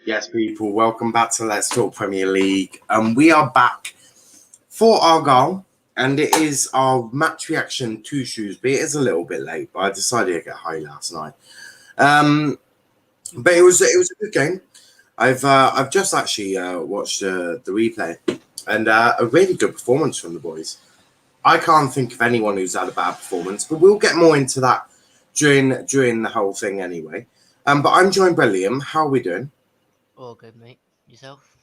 Yes, people, welcome back to Let's Talk Premier League. We are back for Argyle, and it is our match reaction to Shrewsbury. It is a little bit late, but I decided to get high last night. But it was a good game. I've just actually watched the replay, and a really good performance from the boys. I can't think of anyone who's had a bad performance, but we'll get more into that during the whole thing anyway. But I'm joined by Liam. How are we doing? All good, mate. Yourself?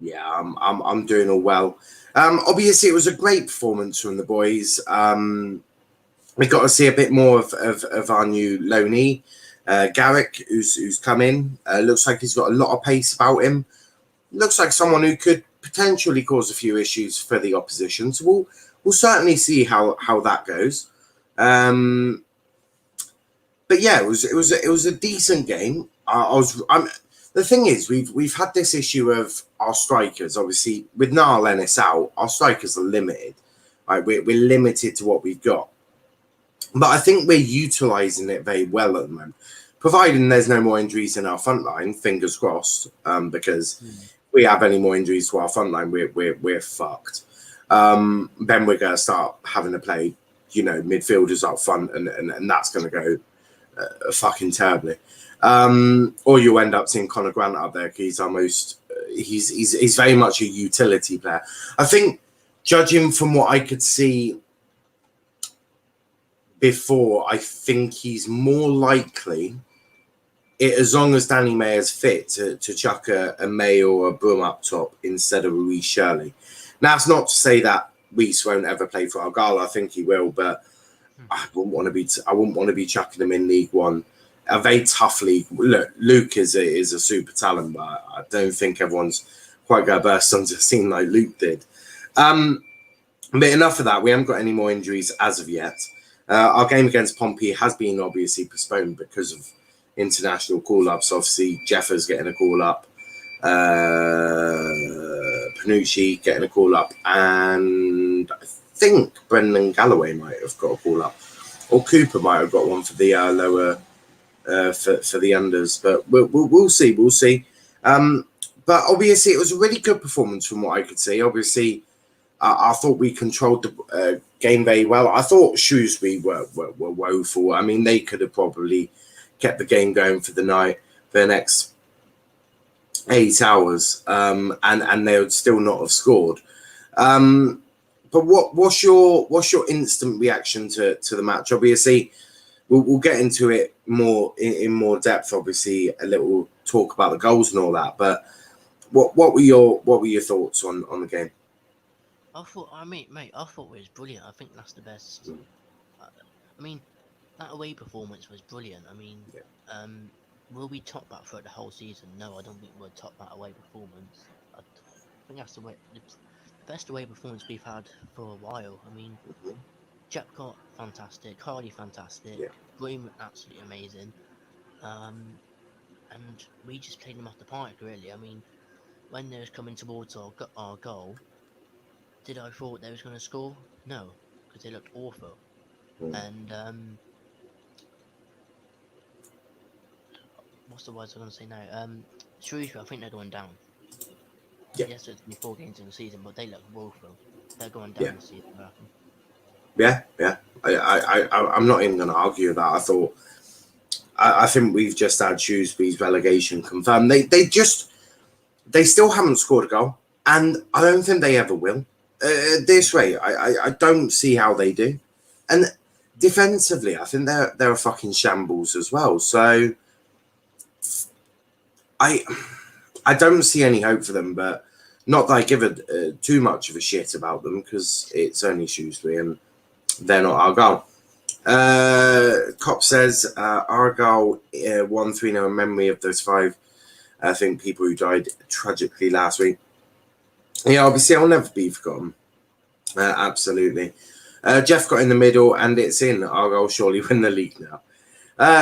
Yeah, I'm doing all well. Obviously, it was a great performance from the boys. We got to see a bit more of our new loanee, Garrick, who's come in. Looks like he's got a lot of pace about him. Looks like someone who could potentially cause a few issues for the opposition. So we'll certainly see how that goes. But yeah, it was a decent game. The thing is, we've had this issue of our strikers. Obviously, with Niall Liam out, our strikers are limited. Right, we're limited to what we've got. But I think we're utilising it very well at the moment, providing there's no more injuries in our front line. Fingers crossed, because if we have any more injuries to our front line, we're fucked. Then we're going to start having to play, midfielders up front, and that's going to go fucking terribly. Or you end up seeing Conor Grant up there because he's very much a utility player. I think, judging from what I could see before, I think he's more likely, as long as Danny Mayer's fit, to chuck a May or a Broom up top instead of Reece Shirley. Now, it's not to say that Reece won't ever play for Argyle. I think he will, but I wouldn't want to be chucking him in League One. A very tough league. Look, Luke is a super talent, but I don't think everyone's quite going to burst onto the scene like Luke did. But enough of that. We haven't got any more injuries as of yet. Our game against Pompey has been obviously postponed because of international call-ups. Obviously, Jeffer's getting a call-up. Panucci getting a call-up. And I think Brendan Galloway might have got a call-up. Or Cooper might have got one for the lower... for the unders, but we'll see. We'll see. But obviously, it was a really good performance from what I could see. Obviously, I thought we controlled the game very well. I thought Shrewsbury were woeful. I mean, they could have probably kept the game going for the night, for the next 8 hours, and they would still not have scored. But what's your instant reaction to the match? Obviously, we'll get into it more in more depth. Obviously, a little talk about the goals and all that. But what were your thoughts on the game? I thought it was brilliant. I think that's the best. I mean, that away performance was brilliant. I mean, will we top that throughout the whole season? No, I don't think we'll top that away performance. I think that's the best away performance we've had for a while. I mean, Jepcott, fantastic. Hardy, fantastic. Broom, absolutely amazing. And we just played them off the park, really. I mean, when they was coming towards our goal, did I thought they was going to score? No, because they looked awful. And what's the words I'm going to say now? Shrewsbury, I think they're going down. Yes, it's been 4 games in the season, but they look woeful. They're going down this season, I reckon. Yeah. I'm not even going to argue that. I think we've just had Shrewsbury's relegation confirmed. They still haven't scored a goal, and I don't think they ever will. this way, I don't see how they do. And defensively, I think they're a fucking shambles as well. So I don't see any hope for them, but not that I give too much of a shit about them because it's only Shrewsbury and they're not Argyle. Cop says Argyle won 3-0 in memory of those 5, I think, people who died tragically last week. Yeah, obviously, I'll never be forgotten. Absolutely. Jeff got in the middle, and it's in. Argyle surely win the league now.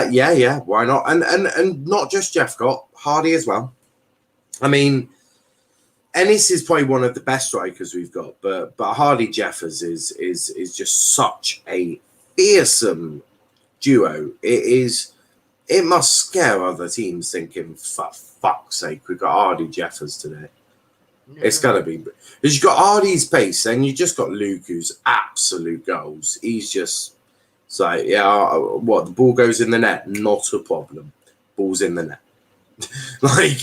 Yeah, why not? And not just Jeff got, Hardy as well. I mean, Ennis is probably one of the best strikers we've got, but Hardy Jeffers is just such a fearsome duo. It must scare other teams thinking, for fuck's sake, we've got Hardy Jeffers today. Yeah. It's got to be. Because you've got Hardy's pace, and you just got Luke, who's absolute goals. He's just, it's like, yeah, what, the ball goes in the net? Not a problem. Ball's in the net. Like,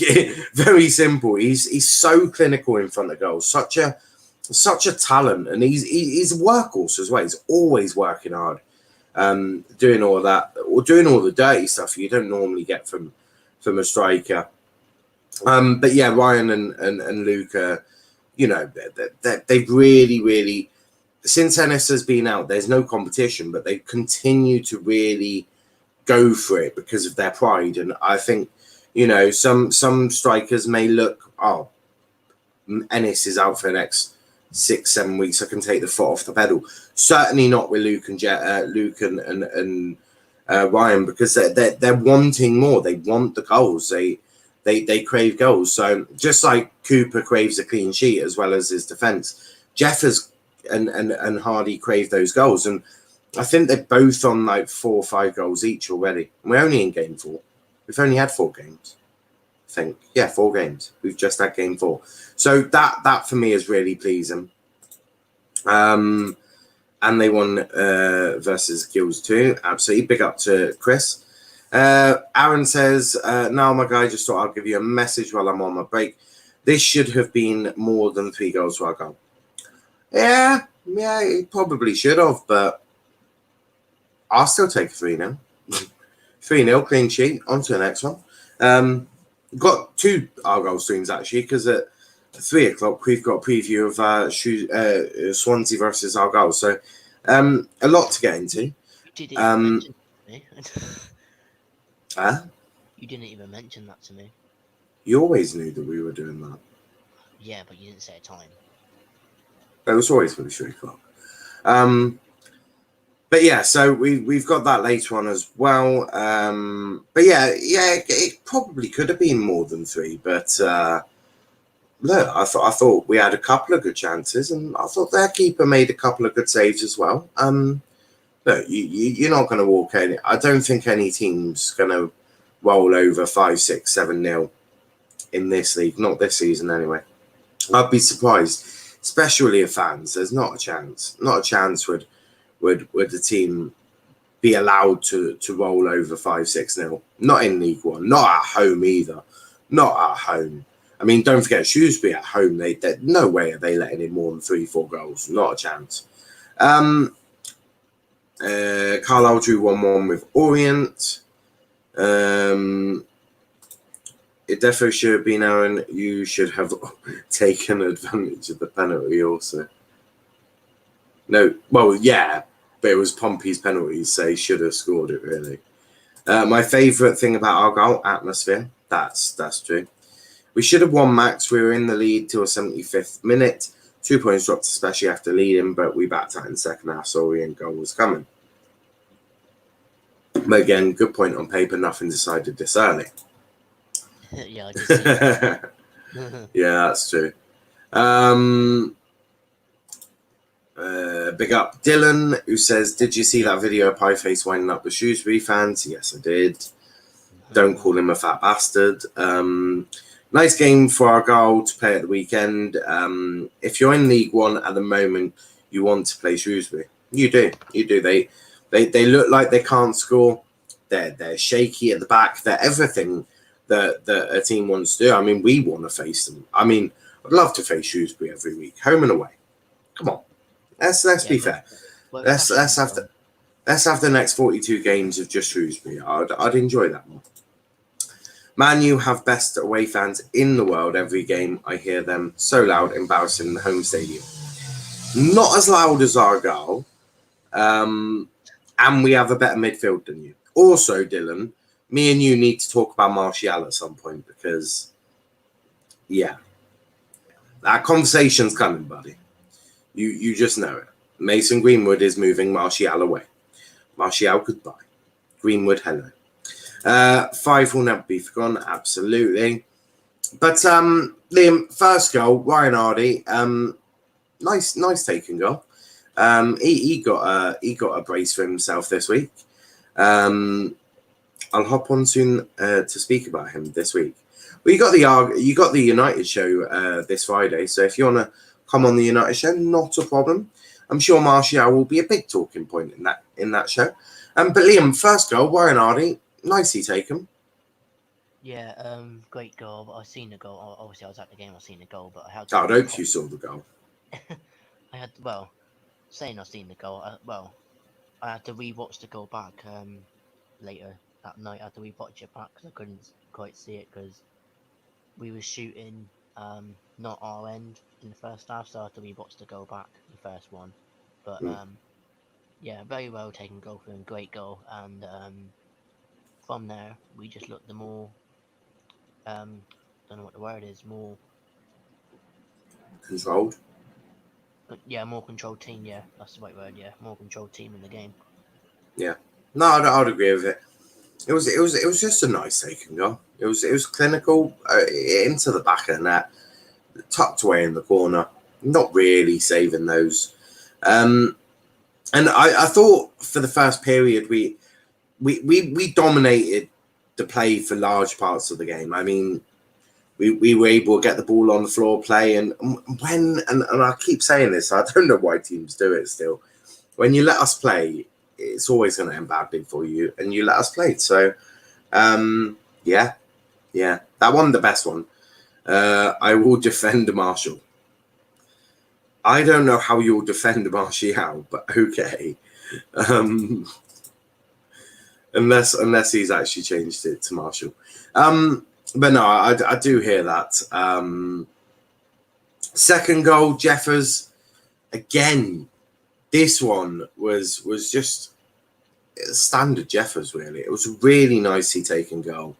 very simple. He's so clinical in front of goals. Such a talent, and he's a workhorse as well. He's always working hard, doing all that, or doing all the dirty stuff you don't normally get from a striker. But yeah, Ryan and Luca, you know, they've really, since Ennis has been out, there's no competition, but they continue to really go for it because of their pride. And I think, you know, some strikers may look, oh, Ennis is out for the next 6-7 weeks, I can take the foot off the pedal. Certainly not with Luke and Ryan, because they're wanting more. They want the goals. They crave goals. So just like Cooper craves a clean sheet as well as his defence, Jeffers and Hardy crave those goals. And I think they're both on like 4 or 5 goals each already. And we're only in game 4. We've only had 4 games. I think. Yeah, 4 games. We've just had game 4. So that for me is really pleasing. And they won versus Gills too. Absolutely. Big up to Chris. Aaron says, now my guy, just thought I'll give you a message while I'm on my break. This should have been more than 3 goals for our goal. Yeah, it probably should have, but I'll still take 3-0. 3-0, clean sheet. On to the next one. Got 2 Argyle streams actually, because at 3 o'clock we've got a preview of Swansea versus Argyle. So a lot to get into. Did it mention me? Huh? You didn't even mention that to me. You always knew that we were doing that. Yeah, but you didn't say a time. It was always for the 3 o'clock. But yeah, so we've got that later on as well. But yeah, it probably could have been more than 3. But look, I thought we had a couple of good chances, and I thought their keeper made a couple of good saves as well. Look, you're not going to walk any. I don't think any team's going to roll over 5, 6, 7-0 in this league. Not this season, anyway. I'd be surprised, especially if fans. There's not a chance. Not a chance would the team be allowed to roll over 5-6-0. Not in League One. Not at home either. Not at home. I mean, don't forget Shrewsbury at home. They no way are they letting in more than 3-4 goals. Not a chance. Carlisle drew 1-1 with Orient. It definitely should have been Aaron. You should have taken advantage of the penalty also. No, well, yeah, but it was Pompey's penalty, so he should have scored it, really. My favourite thing about Argyle, atmosphere. That's true. We should have won, Max. We were in the lead till a 75th minute. 2 points dropped, especially after leading, but we backed out in the second half, so Orient goal was coming. But again, good point on paper. Nothing decided this early. Yeah, I just see that. Yeah, that's true. Big up Dylan, who says, did you see that video of Pieface winding up the Shrewsbury fans? Yes, I did. Don't call him a fat bastard. Nice game for Argyle to play at the weekend. If you're in League One at the moment, you want to play Shrewsbury. You do. They look like they can't score. They're shaky at the back. They're everything that a team wants to do. I mean, we want to face them. I mean, I'd love to face Shrewsbury every week, home and away. Come on, let's be fair. Let's have the next 42 games of just Shrewsbury. I'd enjoy that more. Man U have best away fans in the world every game. I hear them so loud, embarrassing in the home stadium. Not as loud as Argyle, and we have a better midfield than you. Also, Dylan, me and you need to talk about Martial at some point because, yeah, that conversation's coming, buddy. You just know it. Mason Greenwood is moving Martial away. Martial, goodbye. Greenwood, hello. 5 will never be forgotten, absolutely. But Liam, first goal, Ryan Hardy, nice taking goal. He got a brace for himself this week. I'll hop on soon to speak about him this week. Well, you got the United show this Friday, so if you want to come on the United show, not a problem. I'm sure Martial will be a big talking point in that show. But Liam, first goal, Ryan Hardy, nicely taken. Yeah, great goal. I've seen the goal. Obviously, I was at the game. I've seen the goal, but I had. I hope you saw the goal. Saying I've seen the goal. I had to rewatch the goal back later that night. I had to rewatch it back because I couldn't quite see it because we were shooting not our end in the first half, so I had to rewatch the goal back, the first one. But yeah, very well taken goal for him. Great goal, and from there we just looked the more don't know what the word is, more controlled. Yeah, more controlled team. Yeah, that's the right word. Yeah, more controlled team in the game. Yeah, no, I'd agree with it. It was just a nice taking goal. It was clinical into the back of the net, tucked away in the corner. Not really saving those. And I thought for the first period we dominated the play for large parts of the game. I mean, we were able to get the ball on the floor, play, and I keep saying this, I don't know why teams do it still. When you let us play, it's always going to end badly for you, and you let us play. So, yeah, that one, the best one. I will defend Marshall. I don't know how you'll defend Martial, but okay. Unless he's actually changed it to Marshall. But no, I do hear that. Second goal, Jeffers. Again, this one was just standard Jeffers, really. It was a really nicely taken goal.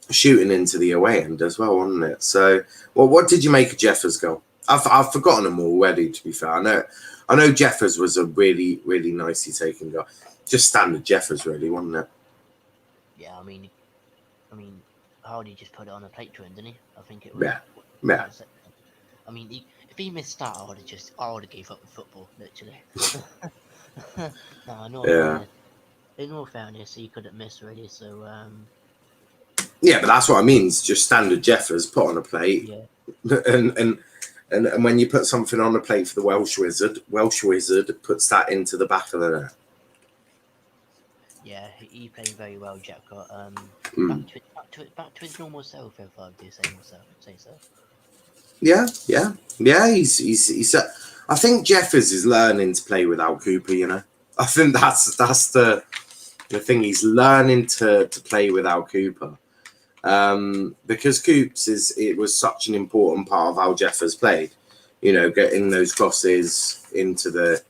Shooting into the away end as well, wasn't it? So, well, what did you make of Jeffers' goal? I've forgotten them already, to be fair. I know Jeffers was a really, really nicely taken goal. Just standard Jeffers, really, wasn't it? Yeah, I mean, Hardy just put it on a plate to him, didn't he? I think it was. Yeah. I mean, if he missed that, I would have gave up the football, literally. In all fairness, he couldn't miss really. So. Yeah, but that's what I mean. It's just standard Jeffers put on a plate, and when you put something on a plate for the Welsh Wizard puts that into the back of the net. Yeah, he played very well, Jack. Back to his normal self, if I do say so. Yeah. He's. I think Jeffers is learning to play without Cooper. You know, I think that's the thing. He's learning to play without Cooper, because Coops it was such an important part of how Jeffers played. You know, getting those crosses into the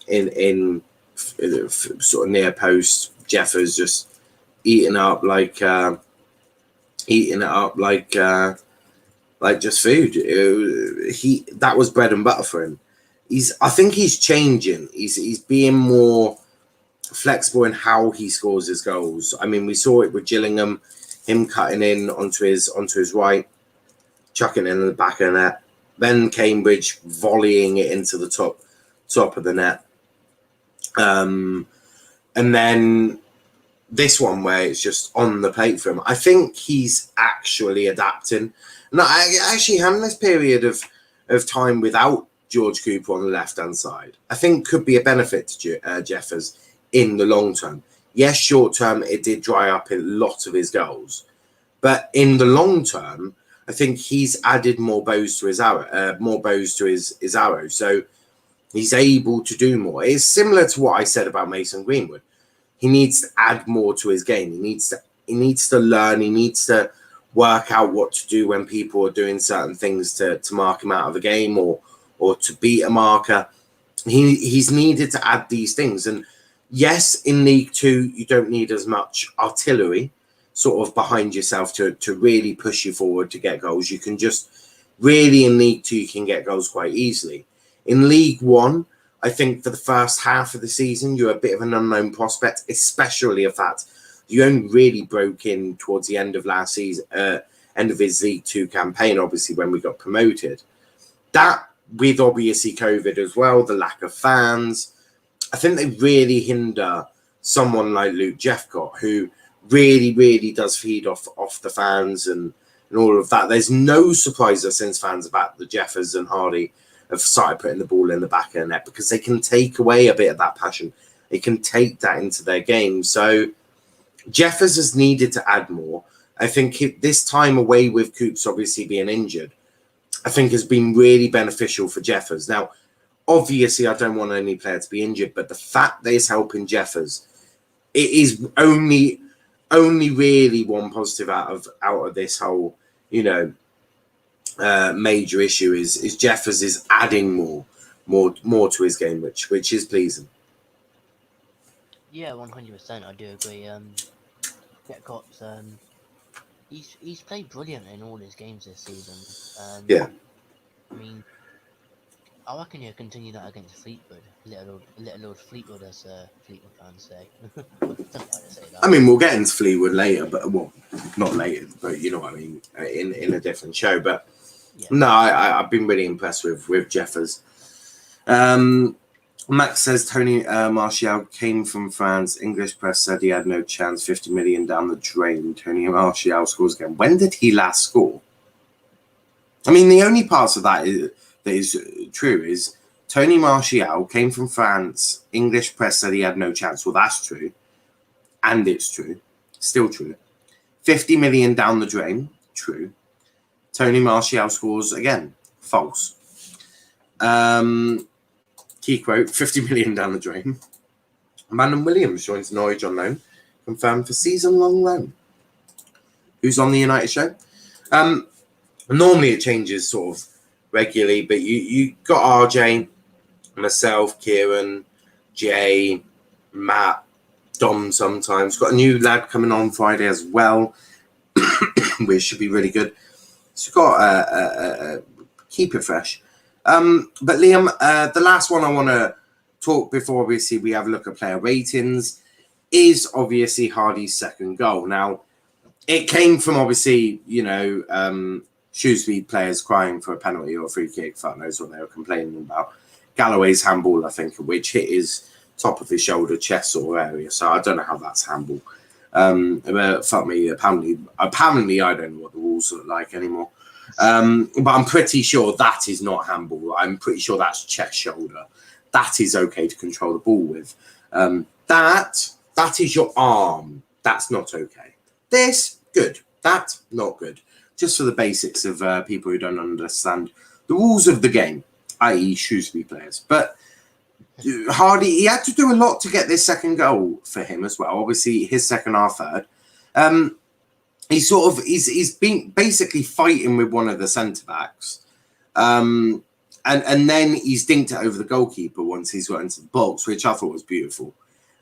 in sort of near post. Jeffers just eating it up like just food. That was bread and butter for him. I think he's changing. He's being more flexible in how he scores his goals. I mean, we saw it with Gillingham, him cutting in onto his right, chucking it in the back of the net. Then Cambridge volleying it into the top of the net. And then this one where it's just on the plate for him. I think he's actually adapting. No, actually having this period of time without George Cooper on the left-hand side, I think could be a benefit to Jeffers in the long term. Yes, short term, it did dry up a lot of his goals. But in the long term, I think he's added more bows to his arrow. So he's able to do more. It's similar to what I said about Mason Greenwood. He needs to add more to his game. He needs to learn. He needs to work out what to do when people are doing certain things to mark him out of a game or to beat a marker. He's needed to add these things. And yes, in League Two, you don't need as much artillery sort of behind yourself to really push you forward to get goals. You can just really, in League Two, you can get goals quite easily. In League One, I think for the first half of the season, you're a bit of an unknown prospect, especially if that you only really broke in towards the end of last season, end of his League Two campaign, obviously, when we got promoted. That, with obviously COVID as well, the lack of fans, I think they really hinder someone like Luke Jeffcott, who really, really does feed off the fans and all of that. There's no surprises since fans about the Jeffers and Hardy have started putting the ball in the back of the net, because they can take away a bit of that passion. They can take that into their game. So Jeffers has needed to add more. I think this time away with Coops obviously being injured, I think has been really beneficial for Jeffers. Now, obviously, I don't want any player to be injured, but the fact that it's helping Jeffers, it is only really one positive out of this whole, major issue is Jeffers is adding more to his game, which is pleasing. Yeah, 100%. I do agree. Jetcott's he's played brilliant in all his games this season. Yeah. I mean, I reckon he'll continue that against Fleetwood. Little old Fleetwood, as Fleetwood fans say. I don't like to say that. I mean, we'll get into Fleetwood later, but not later, but you know what I mean, in a different show. But yeah. No, I've been really impressed with Jeffers. Max says Tony Martial came from France. English press said he had no chance. 50 million down the drain. Tony Martial scores again. When did he last score? I mean, the only parts of that is true is Tony Martial came from France. English press said he had no chance. Well, that's true. And it's true. Still true. 50 million down the drain. True. Tony Martial scores again. False. Key quote, 50 million down the drain. Manon Williams joins Norwich on loan. Confirmed for season-long loan. Who's on the United show? Normally it changes sort of regularly, but you got RJ, myself, Kieran, Jay, Matt, Dom sometimes. Got a new lad coming on Friday as well, which should be really good. So got keep it fresh. But Liam, the last one I want to talk before obviously we have a look at player ratings is obviously Hardy's second goal. Now, it came from obviously, Shrewsbury players crying for a penalty or a free kick. Fuck knows what they were complaining about. Galloway's handball, I think, which hit his top of his shoulder, chest sort of area. So I don't know how that's handball. But fuck me, apparently I don't know what the rules look like anymore. But I'm pretty sure that is not handball. I'm pretty sure that's chest shoulder. That is okay to control the ball with. That is your arm. That's not okay. This, good. That, not good. Just for the basics of people who don't understand the rules of the game, i.e. Shrewsbury players. But Hardy, he had to do a lot to get this second goal for him as well. Obviously, his second half third. He's been basically fighting with one of the centre backs, and then he's dinked it over the goalkeeper once he's got into the box, which I thought was beautiful.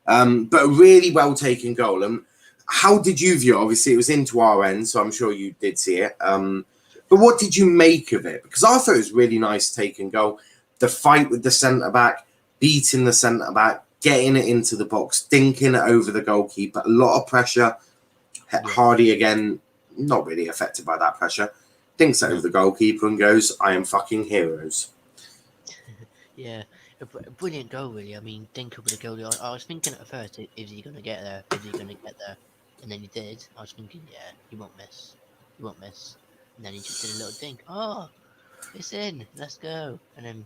But a really well taken goal. And how did you view it? Obviously, it was into our end, so I'm sure you did see it. But what did you make of it? Because I thought it was really nice taken goal. The fight with the centre back, beating the centre back, getting it into the box, dinking it over the goalkeeper. A lot of pressure. Hardy again, not really affected by that pressure. Thinks over the goalkeeper and goes, "I am fucking heroes." Yeah, a brilliant goal, really. I mean, dink over the goalie. I was thinking at first, is he going to get there? Is he going to get there? And then he did. I was thinking, yeah, he won't miss. He won't miss. And then he just did a little dink. Oh, it's in. Let's go. And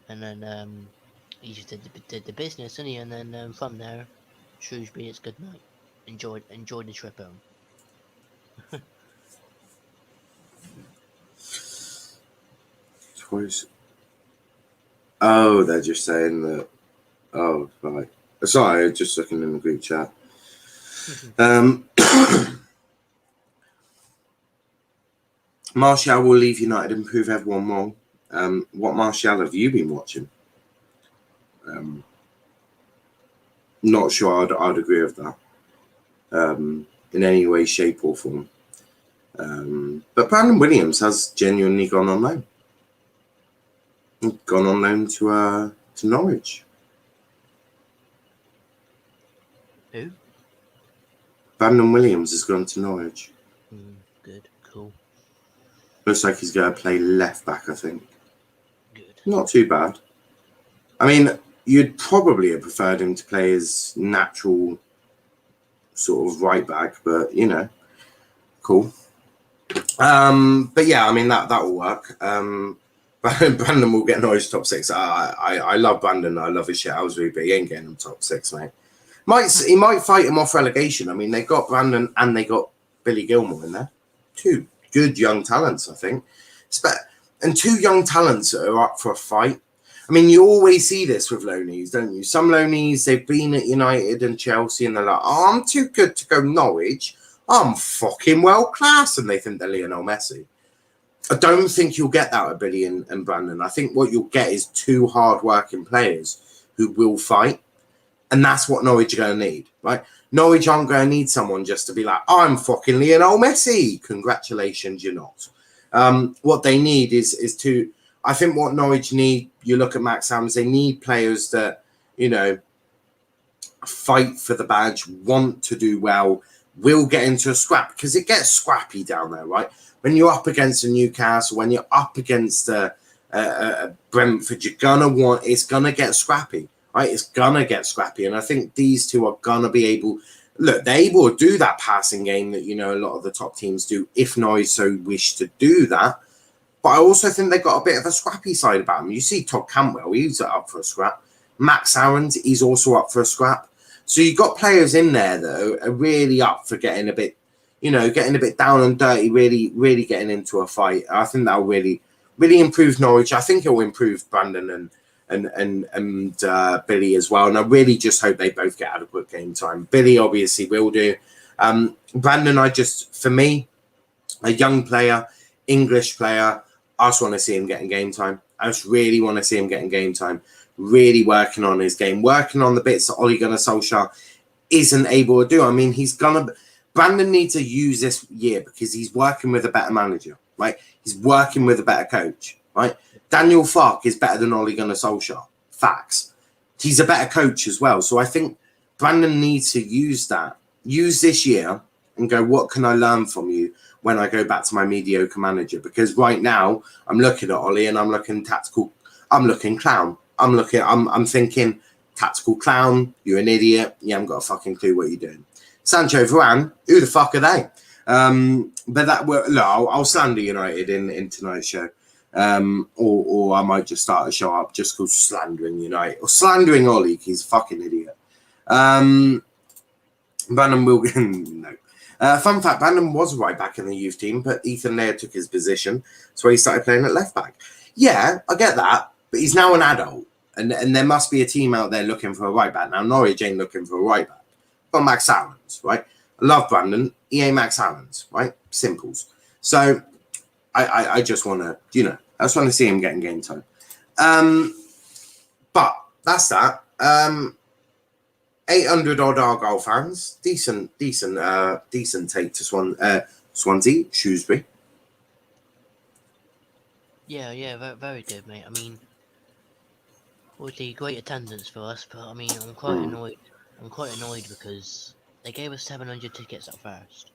then he just did the business, didn't he? And then from there, Shrewsbury, it's good night. Enjoyed the trip home. Twice. Oh, they're just saying that. Oh, right. Sorry, just looking in the group chat. Martial will leave United and prove everyone wrong. What Martial have you been watching? Not sure I'd agree with that in any way, shape or form. But Brandon Williams has genuinely gone on loan. Gone on loan to Norwich. Who? Brandon Williams has gone to Norwich. Good, cool. Looks like he's going to play left back, I think. Good. Not too bad. I mean, you'd probably have preferred him to play his natural sort of right back, but you know, cool. But yeah, I mean that will work. Brandon will get Norwich top 6. I love Brandon. I love his shit. But he ain't getting him top 6, mate. He might fight him off relegation. I mean, they got Brandon and they got Billy Gilmore in there. 2 good young talents, I think. And 2 young talents that are up for a fight. I mean, you always see this with loanees, don't you? Some loanees, they've been at United and Chelsea and they're like, oh, I'm too good to go Norwich. I'm fucking world class. And they think they're Lionel Messi. I don't think you'll get that with Billy and Brandon. I think what you'll get is 2 hard-working players who will fight. And that's what Norwich are going to need, right? Norwich aren't going to need someone just to be like, I'm fucking Lionel Messi. Congratulations, you're not. What they need is to... I think what Norwich need, you look at Max Hams, they need players that, you know, fight for the badge, want to do well, will get into a scrap, because it gets scrappy down there, right? When you're up against a Newcastle, when you're up against a Brentford, it's gonna get scrappy, right? It's gonna get scrappy, and I think these 2 are gonna be able. Look, they're able to do that passing game that, you know, a lot of the top teams do, if Norwich so wish to do that. But I also think they've got a bit of a scrappy side about them. You see Todd Cantwell, he's up for a scrap. Max Aarons, he's also up for a scrap. So you've got players in there that are really up for getting a bit, you know, getting a bit down and dirty, really getting into a fight. I think that'll really improve Norwich. I think it will improve Brandon and Billy as well. And I really just hope they both get adequate game time. Billy obviously will do. Brandon, for me, a young player, English player, I just want to see him getting game time. I just really want to see him getting game time. Really working on his game, working on the bits that Ole Gunnar Solskjaer isn't able to do. I mean, Brandon needs to use this year because he's working with a better manager, right? He's working with a better coach, right? Daniel Farke is better than Ole Gunnar Solskjaer. Facts. He's a better coach as well. So I think Brandon needs to use this year and go, what can I learn from you when I go back to my mediocre manager? Because right now I'm looking at Ollie and I'm looking tactical. I'm looking clown. I'm thinking tactical clown. You're an idiot. You haven't got a fucking clue what you're doing. Sancho Varane, who the fuck are they? But I'll slander United in tonight's show. Or I might just start a show up just called Slandering United or Slandering Ollie. He's a fucking idiot. Brandon Wilgan, no. Fun fact, Brandon was right back in the youth team, but Ethan Laird took his position, so he started playing at left back. Yeah, I get that, but he's now an adult, and there must be a team out there looking for a right back. Now, Norwich ain't looking for a right back. But Max Aarons, right? I love Brandon. He ain't Max Aarons, right? Simples. So I just want to, I just want to see him getting game time. But that's that. 800 odd Argyle fans. Decent take to Swansea, Shrewsbury. Yeah, very good, mate. I mean, obviously great attendance for us, but I mean, I'm quite annoyed. I'm quite annoyed because they gave us 700 tickets at first,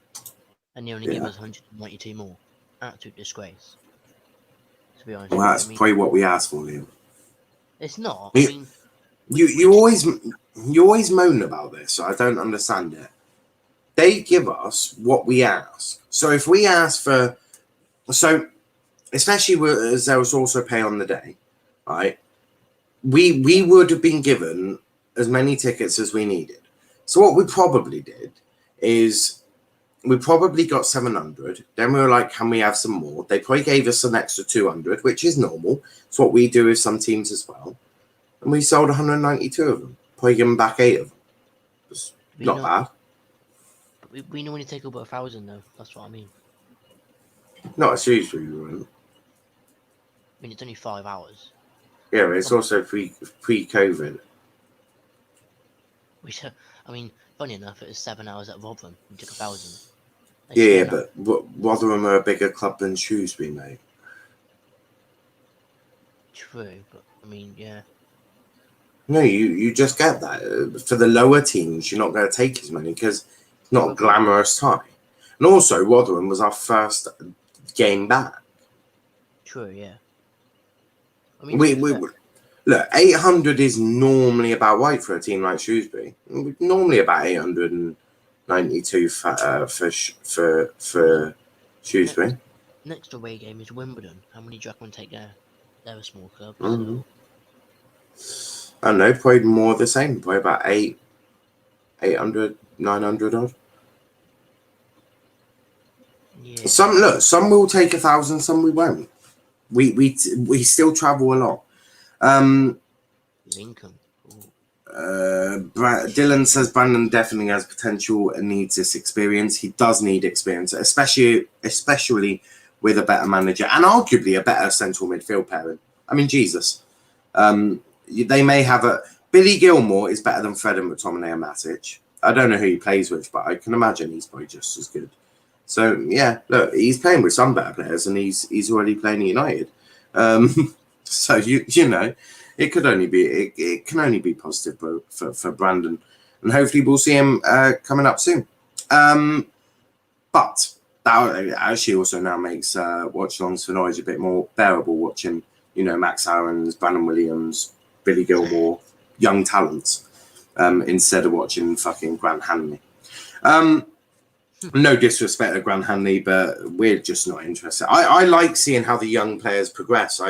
and they only gave us 192 more. Absolute disgrace. To be honest. Well, that's probably what we asked for, Liam. It's not. I mean, you always moan about this. So I don't understand it. They give us what we ask. So if we ask for, especially as there was also pay on the day, right? We would have been given as many tickets as we needed. So what we probably did is we probably got 700. Then we were like, can we have some more? They probably gave us an extra 200, which is normal. It's what we do with some teams as well. And we sold 192 of them. Probably give them back 8 of them. It's not bad. We normally take over 1,000 though. That's what I mean. Not as Shrewsbury, we wouldn't. I mean, it's only 5 hours. Yeah, but it's also pre-COVID. I mean, funny enough, it was 7 hours at Rotherham. We took 1,000. Yeah, but Rotherham are a bigger club than Shrewsbury, mate. True, but I mean, yeah. No, you just get that. For the lower teams, you're not going to take as many because it's not a glamorous time. And also, Rotherham was our first game back. True, yeah. I mean, look, 800 is normally about right for a team like Shrewsbury. Normally about 892 for Shrewsbury. Next away game is Wimbledon. How many do you reckon take there? They're a small club. Mm-hmm. So. I don't know, probably more the same. Probably about 800, 900 odd. Yeah. Some will take 1,000, some we won't. We still travel a lot. Lincoln. Dylan says Brandon definitely has potential and needs this experience. He does need experience, especially with a better manager and arguably a better central midfield pairing. I mean, Jesus. They may have Billy Gilmore is better than Fred and McTominay and Matic. I don't know who he plays with, but I can imagine he's probably just as good. So yeah, look, he's playing with some better players, and he's already playing at United. So you know, it can only be positive for Brandon, and hopefully we'll see him coming up soon. But that actually also now makes watch-alongs for Norwich a bit more bearable. Watching, you know, Max Aarons, Brandon Williams, Billy Gilmore, young talents, instead of watching fucking Grant Hanley. No disrespect to Grant Hanley, but we're just not interested. I like seeing how the young players progress.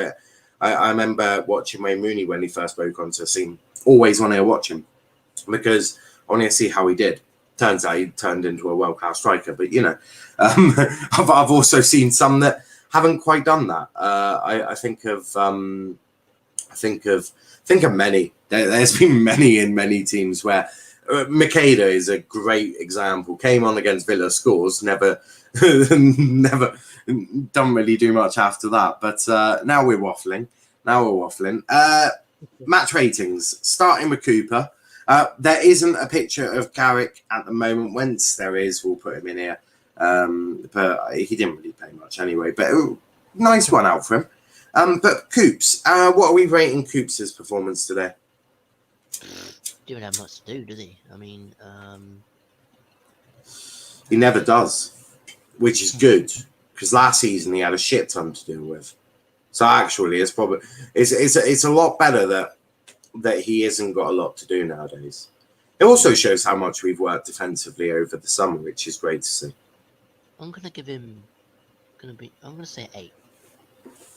I remember watching Wayne Rooney when he first broke onto the scene. Always want to watch him because I want to see how he did. Turns out he turned into a world-class striker, but you know, I've also seen some that haven't quite done that. I think of many. There's been many in many teams where Makeda is a great example. Came on against Villa, scores, never don't really do much after that. But now we're waffling. Match ratings, starting with Cooper. There isn't a picture of Carrick at the moment. Whence there is, we'll put him in here. But he didn't really play much anyway. But nice one out for him. But Coops, what are we rating Coops' performance today? Didn't have much to do, does he? I mean, he never does, which is good because last season he had a shit ton to deal with. So actually, it's a lot better that he hasn't got a lot to do nowadays. It also shows how much we've worked defensively over the summer, which is great to see. I'm gonna give him. I'm gonna say 8.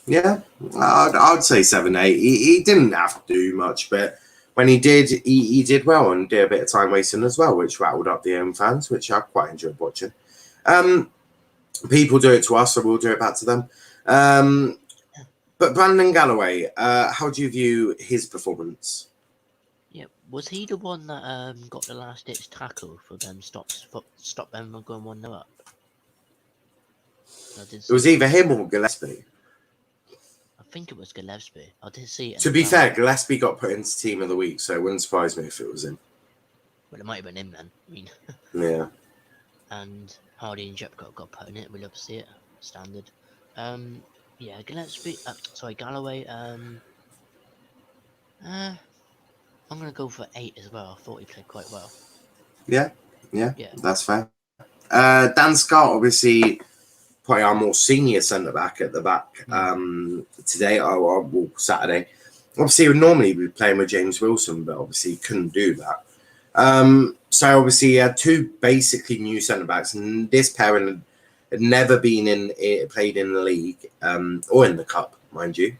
Yeah, I'd say 7, 8. He didn't have to do much, but when he did, he did well and did a bit of time wasting as well, which rattled up the home fans, which I quite enjoyed watching. People do it to us, so we'll do it back to them. But Brandon Galloway, how do you view his performance? Yeah, was he the one that got the last-ditch tackle for them? Stop them from going 1-0 up. It was either him or Gillespie. I think it was Gillespie. I did see it. To be fair, Gillespie got put into Team of the Week, so it wouldn't surprise me if it was him. Well, it might have been him then. I mean, yeah. And Hardy and Jep got put in it. We love to see it. Standard. Yeah, Gillespie. Galloway. I'm gonna go for 8 as well. I thought he played quite well. Yeah, that's fair. Dan Scott, obviously, probably our more senior centre back at the back today, or Saturday. Obviously, would normally be playing with James Wilson, but obviously he couldn't do that. So obviously, he had 2 basically new centre backs, and this pairing had never been played in the league or in the cup, mind you.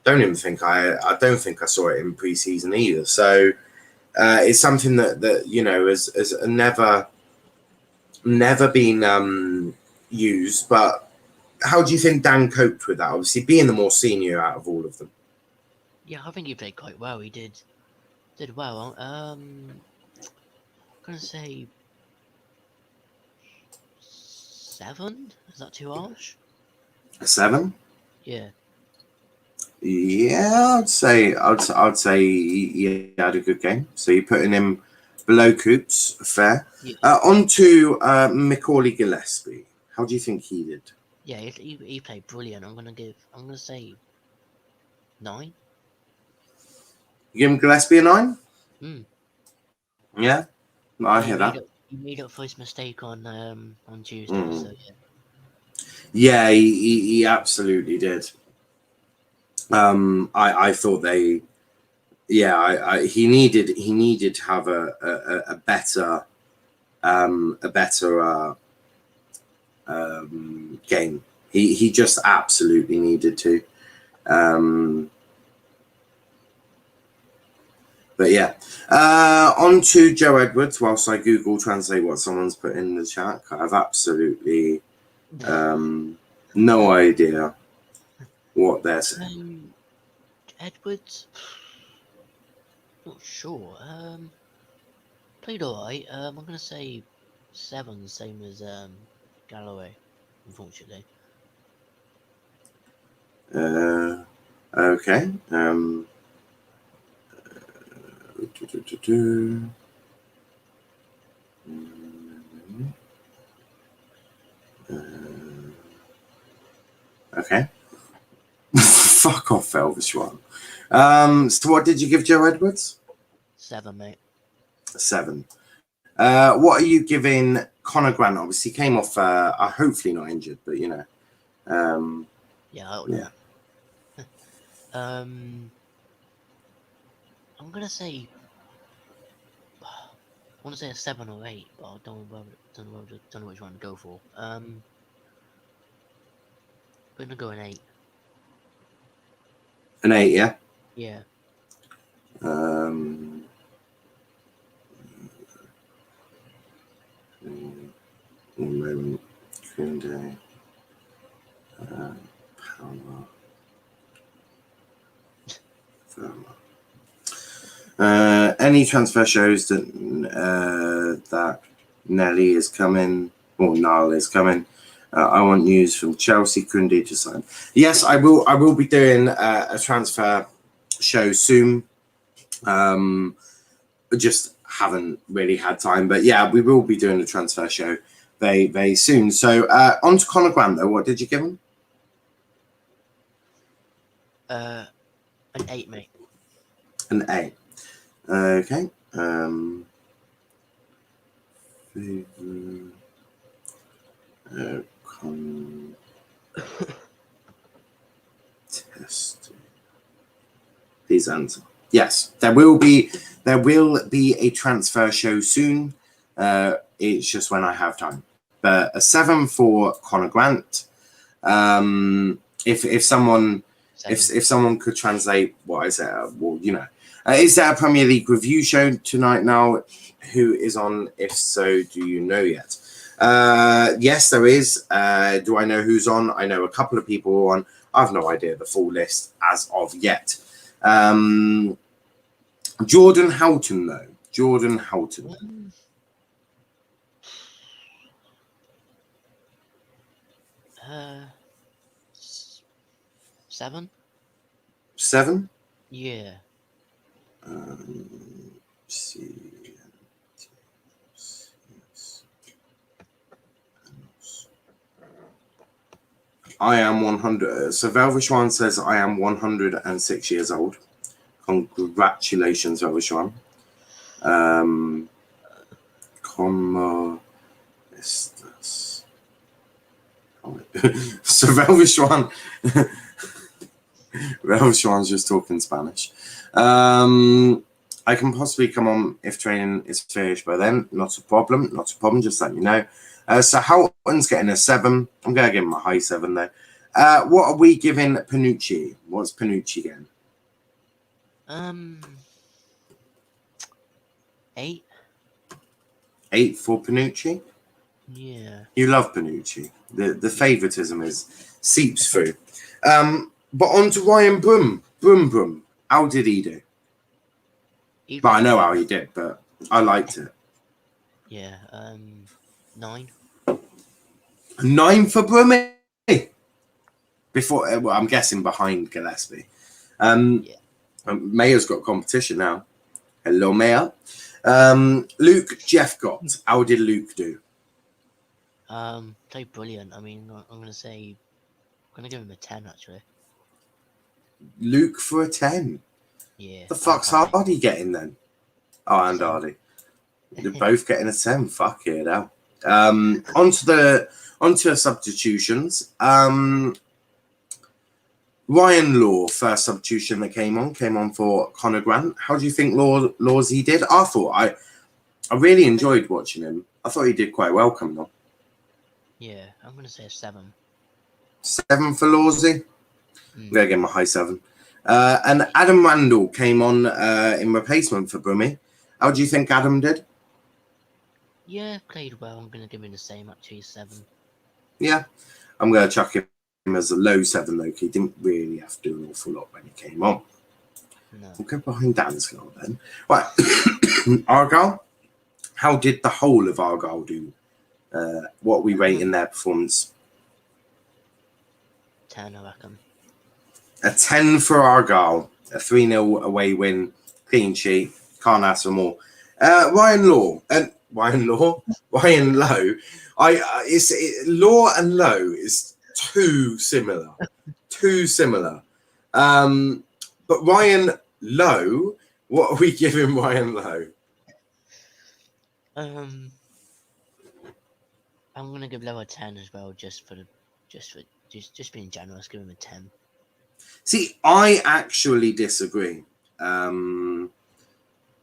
I don't think I saw it in pre-season either. So it's something that you know has never never been used, but how do you think Dan coped with that? Obviously, being the more senior out of all of them. Yeah, I think he played quite well. He did well. I'm gonna say 7. Is that too harsh? A 7? Yeah. Yeah, I'd say he had a good game. So you're putting him below Coops, fair. Yeah. On to Macaulay Gillespie. How do you think he did? Yeah, he played brilliant. I'm gonna say 9. You give him Gillespie a 9? Hmm. Yeah, I Yeah, hear that. he made up for his mistake on Tuesday. So yeah. Yeah, he absolutely did. I thought they, yeah, he needed to have a better game. He just absolutely needed to. But yeah, on to Joe Edwards. Whilst I Google translate what someone's put in the chat, I have absolutely no idea what they're saying. Edwards, not sure. Played alright. I'm gonna say 7, same as Galloway, unfortunately. Okay. Okay. Fuck off, Elvis one. So what did you give Joe Edwards? 7, mate. 7. What are you giving Conor Grant? Obviously, came off. Hopefully not injured, but you know. Yeah. I'm gonna say. I want to say a 7 or 8, but I don't know which one to go for. I'm gonna go an 8. An 8, yeah. Yeah. One moment. Green Day. Power. Any transfer shows that Nelly is coming or Niall is coming. I want news from Chelsea. Kunde to sign. Yes, I will. I will be doing a transfer show soon. Just haven't really had time, but yeah, we will be doing a transfer show very, very soon. So on to Conor Grant though. What did you give him? An 8, mate. An 8. Okay. Test. Please answer. Yes, there will be a transfer show soon. It's just when I have time. But a 7 for Conor Grant. If someone could translate what I said, well, you know, is there a Premier League review show tonight now? Who is on? If so, do you know yet? Yes, there is. Do I know who's on? I know a couple of people are on. I have no idea the full list as of yet. Jordan Houghton, though. Jordan Houghton. 7. 7? Yeah. I am 100. So Velvishwan says I am 106 years old. Congratulations, Velvishwan. Como estas? So Velvishwan. Velvishwan's just talking Spanish. I can possibly come on if training is finished by then. Not a problem. Just let me know. So Houghton's getting a 7. I'm going to give him a high 7 though. What are we giving Panucci? What's Panucci getting? 8. 8 for Panucci. Yeah. You love Bonucci. The favouritism seeps through. But on to Ryan Brum. Brum. How did he do? But I know how he did, but I liked it. Yeah. 9. 9 for Brummy. Before, well, I'm guessing behind Gillespie. Yeah. Mayor's got competition now. Hello, Mayor. Luke Jeffcott. How did Luke do? Played brilliant. I mean, I'm gonna give him a 10 actually. Luke for a 10. Yeah. The fuck's Hardy getting then? Oh, and 10. Hardy. They're both getting a 10. Fuck it now. Onto substitutions. Ryan Law, first substitution that came on for Conor Grant. How do you think Lawsy did? I really enjoyed watching him. I thought he did quite well coming on. Yeah, I'm gonna say a 7. 7 for Lawsy. I'm gonna give him a high 7. And Adam Randall came on in replacement for Brummy. How do you think Adam did? Yeah, played well. I'm gonna give him the same actually, 7. Yeah, I'm gonna chuck him as a low 7 though. He didn't really have to do an awful lot when he came on. No. We'll go behind Dan's goal then. Right, Argyle. How did the whole of Argyle do? What are we rating their performance? 10, I reckon. A 10 for Argyle. A 3-0 away win. Clean sheet. Can't ask for more. Ryan Lowe. Law and Lowe is too similar. But Ryan Lowe, what are we giving Ryan Lowe? I'm gonna give Lowe a 10 as well, just being generous. Give him a 10. See, I actually disagree.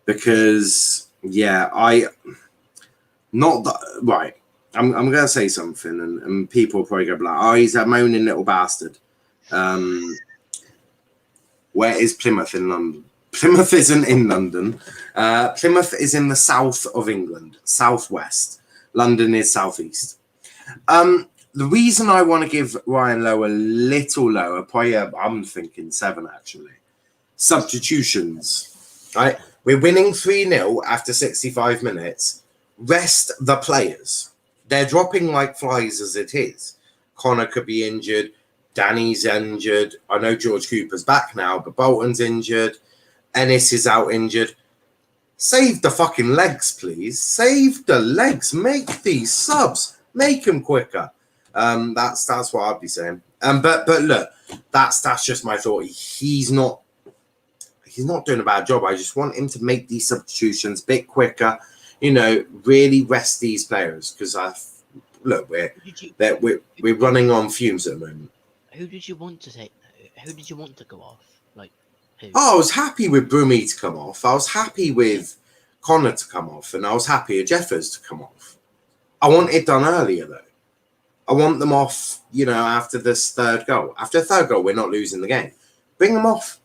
Because right. I'm gonna say something, and people will probably go like, "Oh, he's a moaning little bastard." Where is Plymouth in London? Plymouth isn't in London. Plymouth is in the south of England, southwest. London is southeast. The reason I want to give Ryan Lowe a little lower, probably I'm thinking 7 actually. Substitutions, right? We're winning 3-0 after 65 minutes. Rest the players. They're dropping like flies as it is. Connor could be injured. Danny's injured. I know George Cooper's back now, but Bolton's injured. Ennis is out injured. Save the fucking legs, please. Save the legs. Make these subs. Make them quicker. That's what I'd be saying. But look, that's just my thought. He's not doing a bad job. I just want him to make these substitutions a bit quicker. Really rest these players because we're running on fumes at the moment. Who did you want to take? Who did you want to go off? Like who? Oh, I was happy with Brummy to come off. I was happy with Connor to come off, and I was happy with Jeffers to come off. I want it done earlier though. I want them off, after this third goal. After a third goal, we're not losing the game. Bring them off.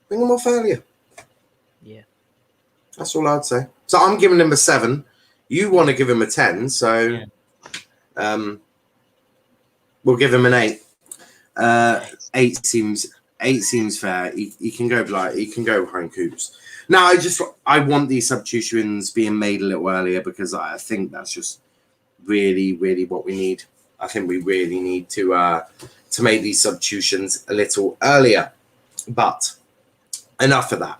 Bring them off earlier. Yeah. That's all I'd say. So I'm giving him a 7. You want to give him a 10, so we'll give him an 8. 8 seems fair. He can go behind Coops. Now I want these substitutions being made a little earlier because I think that's just really, really what we need. I think we really need to make these substitutions a little earlier. But enough of that.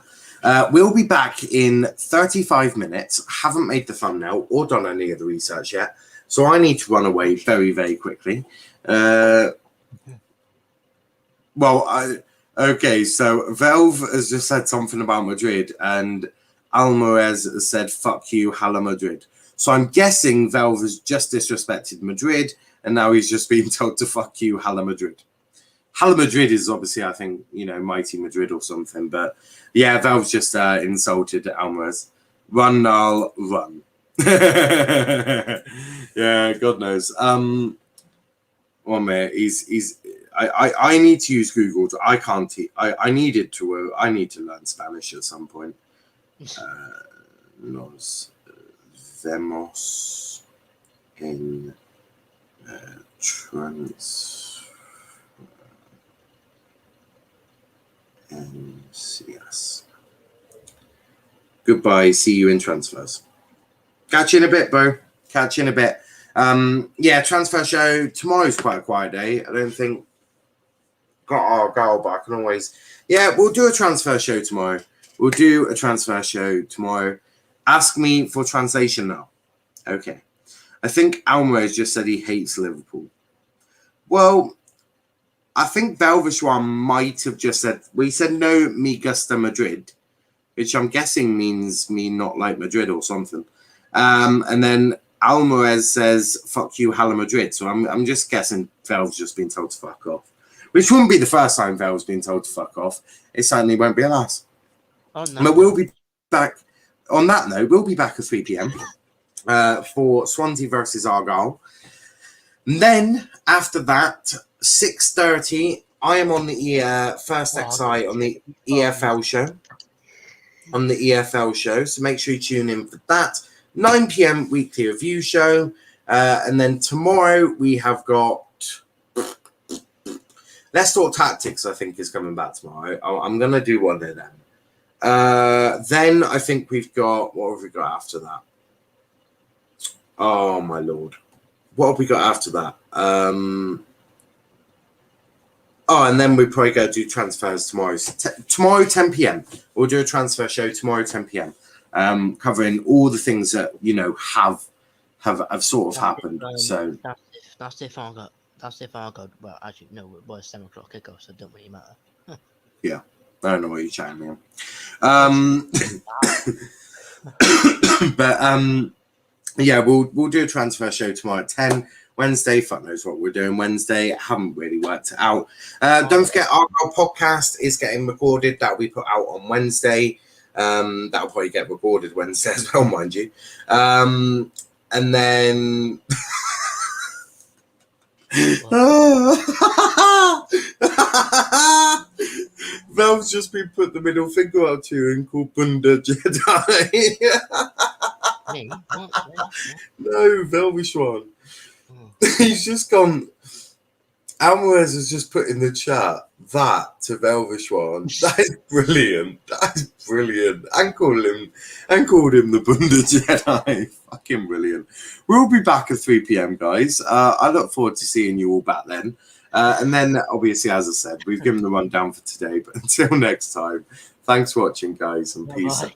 We'll be back in 35 minutes. Haven't made the thumbnail or done any of the research yet, so I need to run away very, very quickly. Okay, so Velv has just said something about Madrid, and Alvarez has said, "Fuck you, Hala Madrid." So I'm guessing Velv has just disrespected Madrid, and now he's just been told to fuck you, Hala Madrid. Hala Madrid is obviously, I think, Mighty Madrid or something. But yeah, Velv's just insulted Alvarez. Run, Niall, run. Yeah, God knows. One minute, I need to use Google. I can't. I need to learn Spanish at some point. Nos vemos in trans NCS. Goodbye. See you in transfers. Catch you in a bit, Bo. Catch you in a bit. Yeah, transfer show. Tomorrow's quite a quiet day. I don't think got Argyle, but I can always. Yeah, we'll do a transfer show tomorrow. Ask me for translation now. Okay. I think Alvarez just said he hates Liverpool. Well, I think Belvishwan might have just said, we said no, me gusta Madrid, which I'm guessing means me not like Madrid or something. And then Alvarez says, fuck you, Hala Madrid. So I'm just guessing Vel's just been told to fuck off. Which wouldn't be the first time Vel's been told to fuck off. It certainly won't be the last. Oh, no. But we'll be back. On that note, we'll be back at 3 p.m. For Swansea versus Argyle. And then after that, 6:30, I am on the First XI on the EFL show. So make sure you tune in for that. 9 p.m. weekly review show. And then tomorrow we have got Let's Talk Tactics, I think, is coming back tomorrow. I'm going to do one of them. Then I think we've got, what have we got after that? Oh, my Lord. What have we got after that? And then we probably go do transfers tomorrow. Tomorrow, 10 p.m. We'll do a transfer show tomorrow, 10 p.m. Covering all the things that, have sort of happened. So that's if I go. Well, actually, no, it was 7 o'clock kickoff, so it don't really matter. Yeah, I don't know what you're chatting about. But yeah, we'll do a transfer show tomorrow at 10. Wednesday, fuck knows what we're doing Wednesday. Haven't really worked it out. Don't forget, our podcast is getting recorded. That'll be put out on Wednesday. That'll probably get recorded Wednesday as well, mind you. And then Valve's just been put the middle finger out to you and called Bunda Jedi. Me? What? No, Velvishwan. He's just gone. Alvarez has just put in the chat that to Velvishwan. That is brilliant. And called him the Bunda Jedi. Fucking brilliant. We'll be back at 3 p.m, guys. I look forward to seeing you all back then. And then, obviously, as I said, we've given the rundown for today. But until next time, thanks for watching, guys, and peace out.